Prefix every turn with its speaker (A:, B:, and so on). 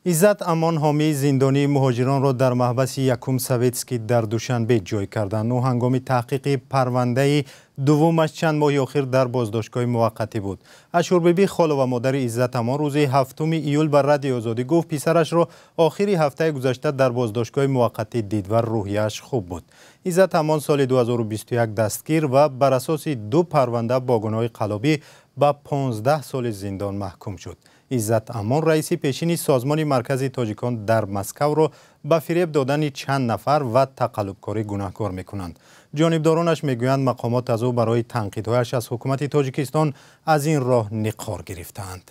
A: عزت امان حامی زندانی مهاجران را در محبس یکم سویتسکی در دوشنبه جای کردند. او هنگام تحقیق پرونده دومش چند ماه اخیر در بازداشتگاه موقتی بود. اشوربیبی خاله و مادر عزت امان روز 7 ایول بر رادیو آزادی گفت پسرش را آخری هفته گذشته در بازداشتگاه موقتی دید و روحیش خوب بود. عزت امان سال 2021 دستگیر و بر اساس 2 پرونده با گناه قلابی به 15 سال زندان محکوم شد. عزت امان رئیس پیشین سازمان مرکزی تاجیکان در مسکو را به فریب دادن چند نفر و تقلبکاری گناهکار میکنند. جانبدارانش میگویند مقامات از او برای تنقیدهایش از حکومت تاجیکستان از این راه نقار گرفتند.